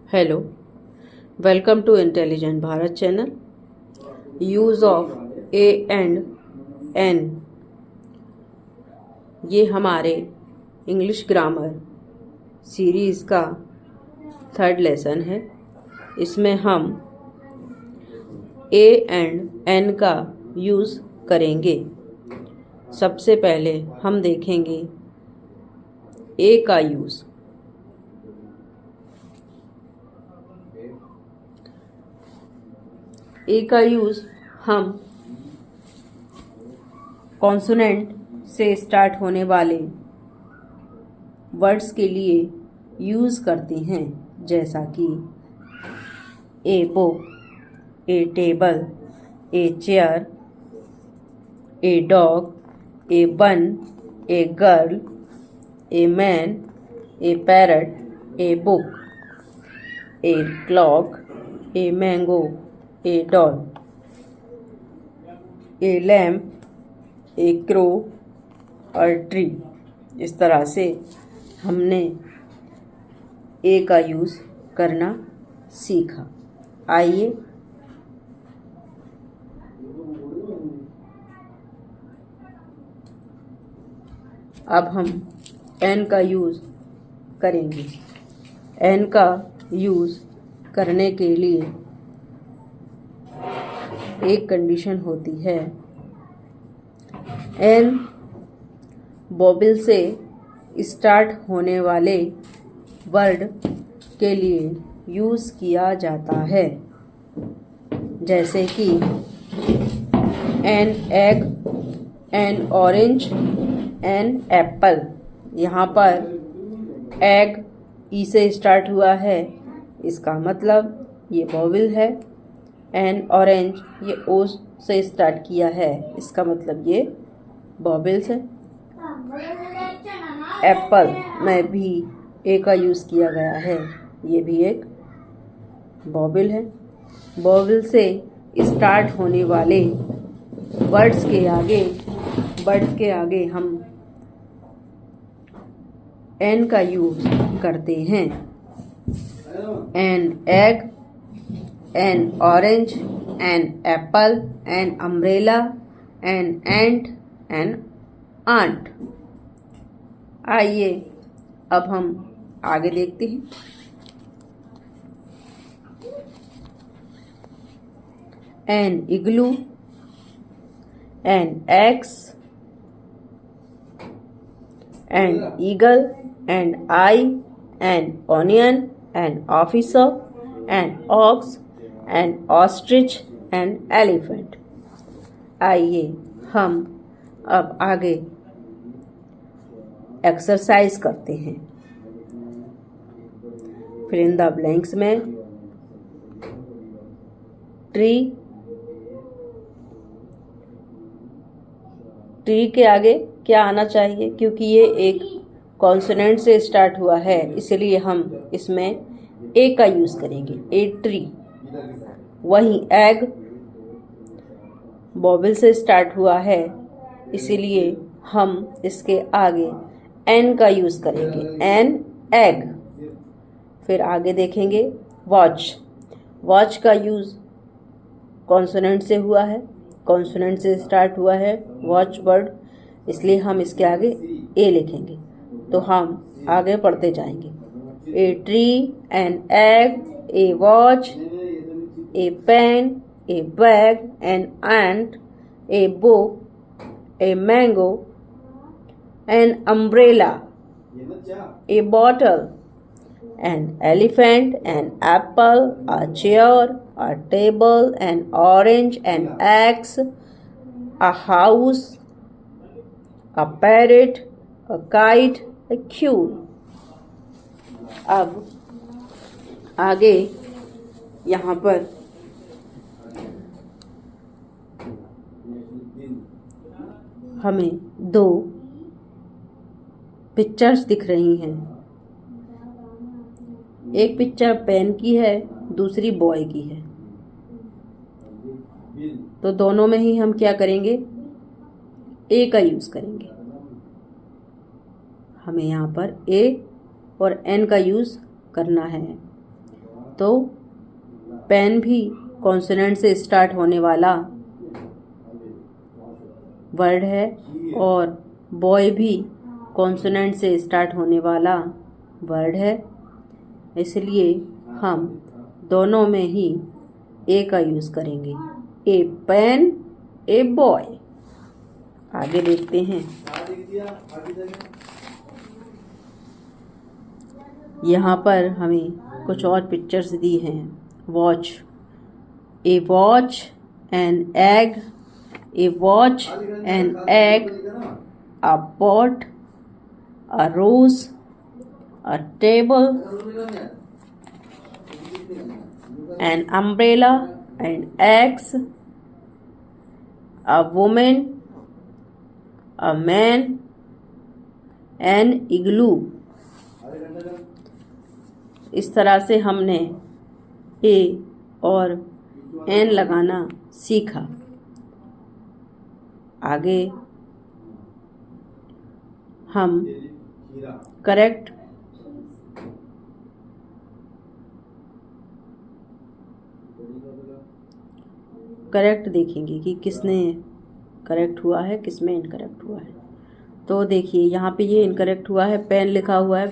Hello, welcome to intelligent Bharat channel. Use of a and an, ये हमारे English grammar series का third lesson है। इसमें हम ए एंड एन का यूज़ करेंगे। सबसे पहले हम देखेंगे ए का यूज़। ए का यूज़ हम कॉन्सोनेंट से स्टार्ट होने वाले वर्ड्स के लिए यूज़ करते हैं, जैसा कि a book, a table, a chair, a dog, a bun, a girl, a man, a parrot, a book, a clock, a mango, a doll, a lamp, a crow और tree. इस तरह से हमने ए का यूज़ करना सीखा। आइए अब हम एन का यूज़ करेंगे। एन का यूज़ करने के लिए एक कंडीशन होती है। एन वोवेल से स्टार्ट होने वाले वर्ड के लिए यूज़ किया जाता है, जैसे कि an egg, an orange, an apple. यहाँ पर एग ई से स्टार्ट हुआ है, इसका मतलब ये वोवेल है। एन ऑरेंज ये ओ से स्टार्ट किया है, इसका मतलब ये वोवेल्स है। एप्पल में भी ए का यूज़ किया गया है, ये भी एक वोवेल है। वोवेल से स्टार्ट होने वाले वर्ड्स के आगे हम एन का यूज़ करते हैं। An egg, an orange, an apple, an umbrella, an ant, an aunt। आइए अब हम आगे देखते हैं। an igloo, an axe, an eagle, an eye, an onion, an officer, an ox, an ostrich, an elephant। आइए हम अब आगे एक्सरसाइज करते हैं। फिर इन द ब्लैंक्स में ट्री के आगे क्या आना चाहिए, क्योंकि ये एक कॉन्सोनेंट से स्टार्ट हुआ है, इसलिए हम इसमें ए का यूज़ करेंगे। A tree. वहीं एग वोवेल से स्टार्ट हुआ है, इसीलिए हम इसके आगे एन का यूज़ करेंगे। An egg. फिर आगे देखेंगे वॉच। वॉच का यूज़ कॉन्सोनेंट से हुआ है, कॉन्सोनेंट से स्टार्ट हुआ है वॉच वर्ड, इसलिए हम इसके आगे ए लिखेंगे। तो हम आगे पढ़ते जाएंगे। A tree, N egg, a watch, a pen, a bag, an ant, a book, a mango, an umbrella, a bottle, an elephant, an apple, a chair, a table, an orange, an axe, a house, a parrot, a kite, a quail। अब आगे यहाँ पर हमें दो pictures दिख रही हैं। एक पिक्चर पेन की है, दूसरी बॉय की है। तो दोनों में ही हम क्या करेंगे, ए का यूज़ करेंगे। हमें यहाँ पर ए और एन का यूज़ करना है। तो पेन भी कॉन्सोनेंट से स्टार्ट होने वाला वर्ड है और बॉय भी कॉन्सोनेंट से स्टार्ट होने वाला वर्ड है, इसलिए हम दोनों में ही ए का यूज़ करेंगे। ए पेन, ए बॉय। आगे देखते हैं। यहाँ पर हमें कुछ और पिक्चर्स दी हैं। Watch, a watch, an egg, a watch, an egg, a pot, a rose, a table, an umbrella and eggs, a woman, a man, an igloo। इस तरह से हमने ए और एन लगाना सीखा। आगे हम करेक्ट देखेंगे कि किसने करेक्ट हुआ है, किसमें इनकरेक्ट हुआ है। तो देखिए यहाँ पे ये इनकरेक्ट हुआ है, पेन लिखा हुआ है।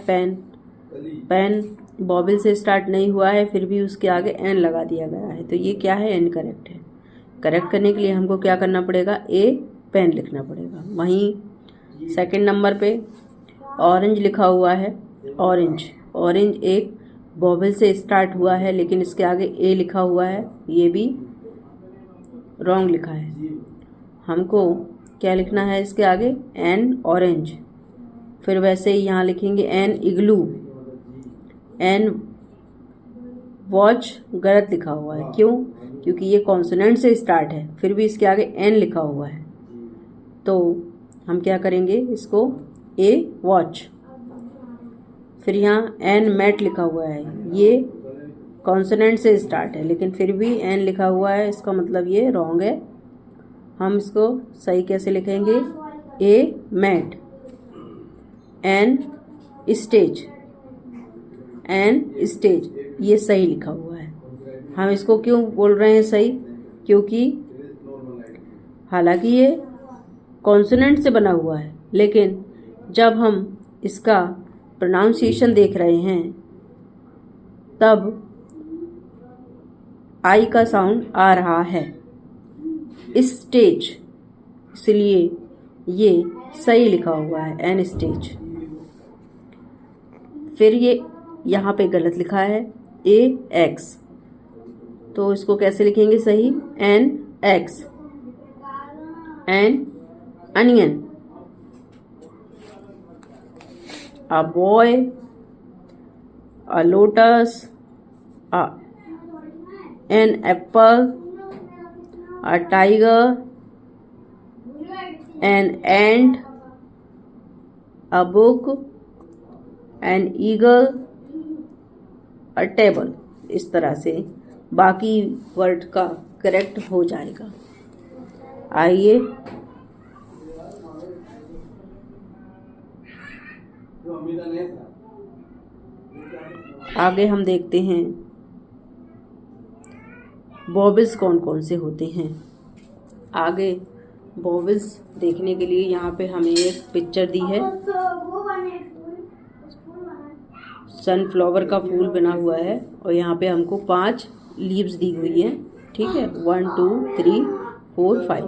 पेन बॉबिल से स्टार्ट नहीं हुआ है, फिर भी उसके आगे एन लगा दिया गया है, तो ये क्या है, इनकरेक्ट है। करेक्ट करने के लिए हमको क्या करना पड़ेगा, ए पेन लिखना पड़ेगा। वहीं सेकंड नंबर पे ऑरेंज लिखा हुआ है। ऑरेंज एक बॉबिल से स्टार्ट हुआ है, लेकिन इसके आगे ए लिखा हुआ है, ये भी रॉन्ग लिखा है। हमको क्या लिखना है इसके आगे, एन ऑरेंज। फिर वैसे ही यहाँ लिखेंगे एन इग्लू। एन वॉच गलत लिखा हुआ है, क्यों, क्योंकि ये कॉन्सोनेंट से स्टार्ट है, फिर भी इसके आगे एन लिखा हुआ है, तो हम क्या करेंगे इसको, ए वॉच। फिर यहाँ एन मैट लिखा हुआ है, ये कॉन्सोनेंट से स्टार्ट है, लेकिन फिर भी एन लिखा हुआ है, इसका मतलब ये रॉन्ग है। हम इसको सही कैसे लिखेंगे, ए मैट, एन स्टेज, ये सही लिखा हुआ है। हम इसको क्यों बोल रहे हैं सही, क्योंकि हालांकि ये कॉन्सोनेंट से बना हुआ है, लेकिन जब हम इसका प्रोनाउंसिएशन देख रहे हैं तब आई का साउंड आ रहा है, स्टेज, इसलिए ये सही लिखा हुआ है, एन स्टेज। फिर ये यहाँ पे गलत लिखा है, ए एक्स, तो इसको कैसे लिखेंगे सही, an ox. An onion, a boy, a lotus, an apple, a tiger, an ant, a book, an eagle, a table। इस तरह से बाकी वर्ड का करेक्ट हो जाएगा। आइए आगे हम देखते हैं बॉबिल्स कौन कौन से होते हैं। आगे बॉबिल्स देखने के लिए यहाँ पे हमें एक पिक्चर दी है, सनफ्लावर का फूल बना हुआ है और यहाँ पे हमको 5 लीव्स दी हुई हैं, ठीक है, 1 2 3 4 5।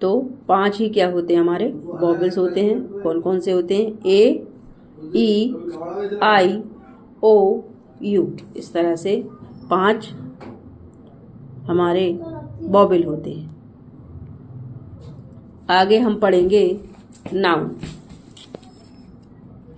तो 5 ही क्या होते हैं, हमारे बॉबिल्स होते हैं। कौन कौन से होते हैं, ए ई आई ओ यू, इस तरह से 5 हमारे बॉबिल होते हैं। आगे हम पढ़ेंगे नाउन।